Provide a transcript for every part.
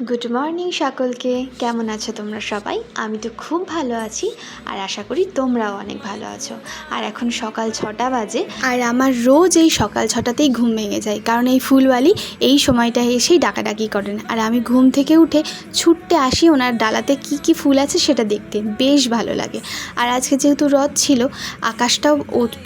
Good morning সকলকে। কেমন আছো তোমরা সবাই? আমি তো খুব ভালো আছি আর আশা করি তোমরাও অনেক ভালো আছো। আর এখন সকাল 6টা বাজে আর আমার রোজ এই সকাল 6টাতেই ঘুম ভেঙে যায়, কারণ এই ফুলওয়ালি এই সময়টা এসেই ডাকাডাকি করেন আর আমি ঘুম থেকে উঠে ছুটতে আসি ওনার ডালাতে কি ফুল আছে সেটা দেখতে, বেশ ভালো লাগে। আর আজকে যেহেতু রথ ছিল, আকাশটাও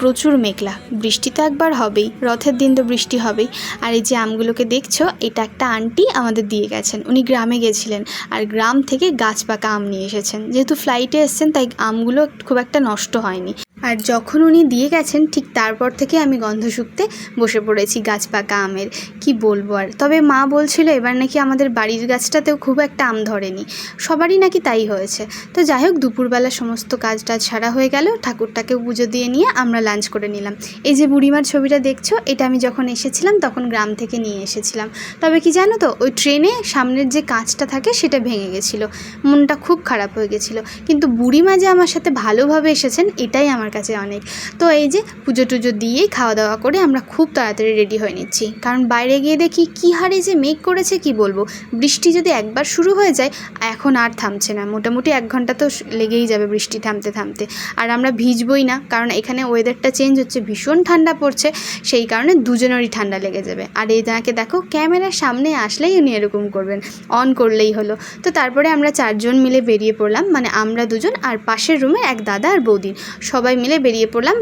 প্রচুর মেঘলা, বৃষ্টি তো একবার হবেই, রথের দিন তো বৃষ্টি হবেই। আর এই যে আমগুলোকে দেখছো, এটা একটা আন্টি আমাদের দিয়ে গেছেন। উনি গ্রামে গেছিলেন আর গ্রাম থেকে গাছ পাকা আম নিয়ে এসেছেন। যেহেতু ফ্লাইটে এসেছেন তাই আমগুলো খুব একটা নষ্ট হয়নি। আর যখন উনি দিয়ে গেছেন ঠিক তারপর থেকে আমি গন্ধ শুঁকতে বসে পড়েছি গাছ পাকা আমের। কি বলবো আর। তবে মা বলছিল এবার নাকি আমাদের বাড়ির গাছটাতেও খুব একটা আম ধরেনি, সবারই নাকি তাই হয়েছে। তো যাই হোক, দুপুরবেলা সমস্ত কাজ টাজ সারা হয়ে গেল, ঠাকুরটাকেও পুজো দিয়ে নিয়ে আমরা লাঞ্চ করে নিলাম। এই যে বুড়িমার ছবিটা দেখছো, এটা আমি যখন এসেছিলাম তখন গ্রাম থেকে নিয়ে এসেছিলাম। তবে কি জানো তো, ওই ট্রেনে সামনের যে কাঁচটা থাকে সেটা ভেঙে গেছিলো, মনটা খুব খারাপ হয়ে গেছিলো। কিন্তু বুড়িমা যে আমার সাথে ভালোভাবে এসেছেন এটাই আমার কাছে অনেক। তো এই যে পুজো টুজো দিয়েই খাওয়া দাওয়া করে আমরা খুব তাড়াতাড়ি রেডি হয়ে নিচ্ছি, কারণ বাইরে গিয়ে দেখি কী হারে যে মেঘ করেছে কি বলবো। বৃষ্টি যদি একবার শুরু হয়ে যায় এখন আর থামছে না, মোটামুটি 1 ঘন্টা তো লেগেই যাবে বৃষ্টি থামতে থামতে। আর আমরা ভিজবই না, কারণ এখানে ওয়েদারটা চেঞ্জ হচ্ছে, ভীষণ ঠান্ডা পড়ছে, সেই কারণে দুজনেরই ঠান্ডা লেগে যাবে। আর এই দাঁকে দেখো, ক্যামেরার সামনে আসলেই উনি এরকম করবেন, অন করলেই হলো। তো তারপরে আমরা 4 জন মিলে বেরিয়ে পড়লাম, মানে আমরা 2 জন আর পাশের রুমে এক দাদা আর বৌদি, সবাই মিলে বেরিয়ে পড়লাম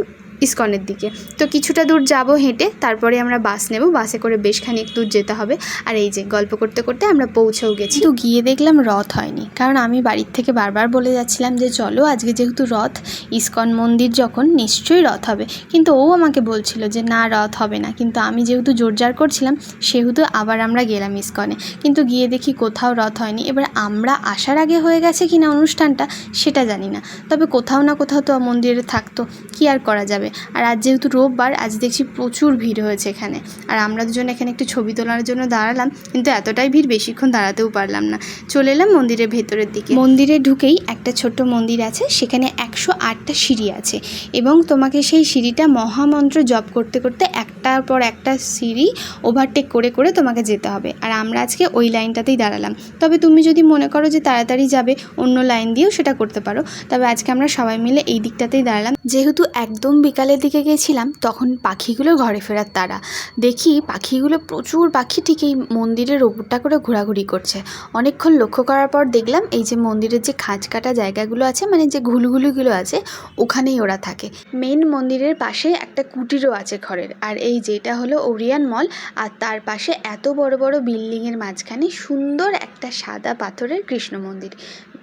ইস্কনের দিকে। তো কিছুটা দূর যাব হেঁটে, তারপরে আমরা বাস নেব, বাসে করে বেশ খানিক দূর যেতে হবে। আর এই যে গল্প করতে করতে আমরা পৌঁছেও গেছি। তো গিয়ে দেখলাম রথ হয়নি, কারণ আমি বাড়ির থেকে বারবার বলে যাচ্ছিলাম যে চলো আজকে যেহেতু রথ, ইস্কন মন্দির যখন নিশ্চয়ই রথ হবে, কিন্তু ও আমাকে বলছিল যে না রথ হবে না। কিন্তু আমি যেহেতু জোরজার করছিলাম সেহেতু আবার আমরা গেলাম ইস্কনে, কিন্তু গিয়ে দেখি কোথাও রথ হয়নি। এবার আমরা আসার আগে হয়ে গেছে কিনা অনুষ্ঠানটা সেটা জানি না, তবে কোথাও না কোথাও তো মন্দিরে থাকতো, কি আর করা যাবে। আর আজ যেহেতু রোববার, আজ দেখছি প্রচুর ভিড় হয়েছে এখানে। আর আমরা দুজন এখানে একটু ছবি তোলার জন্য দাঁড়ালাম, কিন্তু এতটাই ভিড় বেশিক্ষণ দাঁড়াতেও পারলাম না, চলে এলাম মন্দিরের ভেতরের দিকে। মন্দিরে ঢুকেই একটা ছোট্ট মন্দির আছে, সেখানে 108টা সিঁড়ি আছে এবং তোমাকে সেই সিঁড়িটা মহামন্ত্র জপ করতে করতে একটার পর একটা সিঁড়ি ওভারটেক করে করে তোমাকে যেতে হবে। আর আমরা আজকে ওই লাইনটাতেই দাঁড়ালাম, তবে তুমি যদি মনে করো যে তাড়াতাড়ি যাবে অন্য লাইন দিয়েও সেটা করতে পারো। তবে আজকে আমরা সবাই মিলে এই দিকটাতেই দাঁড়ালাম। যেহেতু একদম বিকালের দিকে গেছিলাম তখন পাখিগুলো ঘরে ফেরার তাড়া, দেখি পাখিগুলো প্রচুর পাখি ঠিক এই মন্দিরের ওপরটা করে ঘোরাঘুরি করছে। অনেকক্ষণ লক্ষ্য করার পর দেখলাম এই যে মন্দিরের যে খাঁজ কাটা জায়গাগুলো আছে, মানে যে ঘুলঘুলিগুলো আছে, ওখানেই ওরা থাকে। মেন মন্দিরের পাশে একটা কুটিরও আছে ঘরের। আর এই যেটা হলো ওরিয়ন মল, আর তার পাশে এত বড় বড় বিল্ডিংয়ের মাঝখানে সুন্দর একটা সাদা পাথরের কৃষ্ণ মন্দির।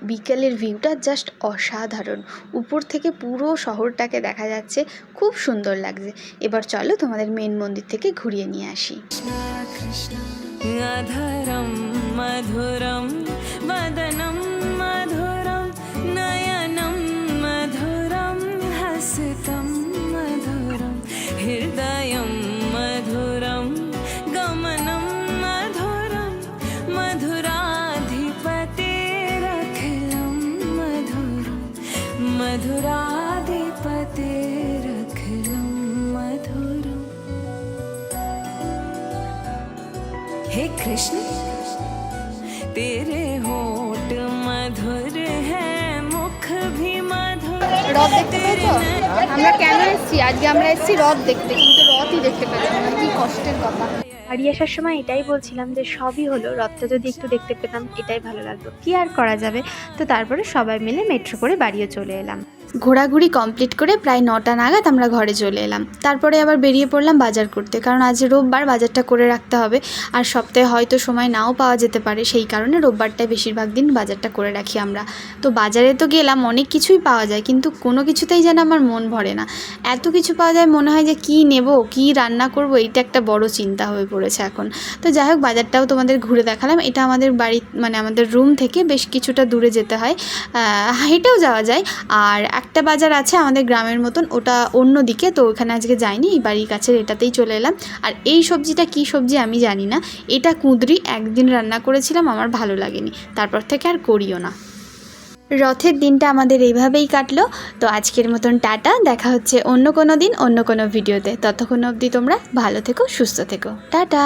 বিকেলের ভিউটা জাস্ট অসাধারণ, উপর থেকে পুরো শহরটাকে দেখা যাচ্ছে, খুব সুন্দর লাগছে। এবার চলো তোমাদের মেন মন্দির থেকে ঘুরিয়ে নিয়ে আসি। অধরম মধুরম বদনম মধুরম নয়নম মধুরম হসিতম মধুরম হৃদয়ম মধুরম গমনম মধুরম মধুরাধিপতিরখিলম মধুরম মধুরাধিপতিরখিলম মধুরম। हे कृष्ण तेरे होठ मधुर है मुख भी मधुर। রথ দেখতে পেয়েছো? আমরা কেন এসেছি? আজকে আমরা এসেছি রথ দেখতে, কিন্তু রথই দেখতে পেলাম না, কি কষ্টের কথা। বাড়ি আসার সময় এটাই বলছিলাম যে সবই হলো, রথটা যদি একটু দেখতে পেতাম এটাই ভালো লাগতো, কি আর করা যাবে। তো তারপরে সবাই মিলে মেট্রো করে বাড়িও চলে এলাম। ঘোরাঘুরি কমপ্লিট করে প্রায় 9টা নাগাদ আমরা ঘরে চলে এলাম। তারপরে আবার বেরিয়ে পড়লাম বাজার করতে, কারণ আজ রোববার, বাজারটা করে রাখতে হবে। আর সপ্তাহে হয়তো সময় নাও পাওয়া যেতে পারে, সেই কারণে রোববারটাই বেশিরভাগ দিন বাজারটা করে রাখি আমরা। তো বাজারে তো গেলাম, অনেক কিছুই পাওয়া যায়, কিন্তু কোনো কিছুতেই যেন আমার মন ভরে না। এত কিছু পাওয়া যায়, মনে হয় যে কী নেব, কী রান্না করব, এইটা একটা বড় চিন্তা হয়ে পড়েছে এখন। তো যাই হোক, বাজারটাও তোমাদের ঘুরে দেখালাম। এটা আমাদের বাড়ি, মানে আমাদের রুম থেকে বেশ কিছুটা দূরে যেতে হয়, হেঁটেও যাওয়া যায়। আর একটা বাজার আছে আমাদের গ্রামের মতন, ওটা অন্য দিকে, তো ওখানে আজকে যাইনি, এই বাড়ির কাছের এটাতেই চলে এলাম। আর এই সবজিটা কি সবজি আমি জানি না, এটা কুঁদরি, একদিন রান্না করেছিলাম, আমার ভালো লাগেনি, তারপর থেকে আর করিও না। রথের দিনটা আমাদের এইভাবেই কাটলো। তো আজকের মতন টাটা, দেখা হচ্ছে অন্য কোনো দিন অন্য কোনো ভিডিওতে। ততক্ষণ অবধি তোমরা ভালো থেকো, সুস্থ থেকো, টাটা।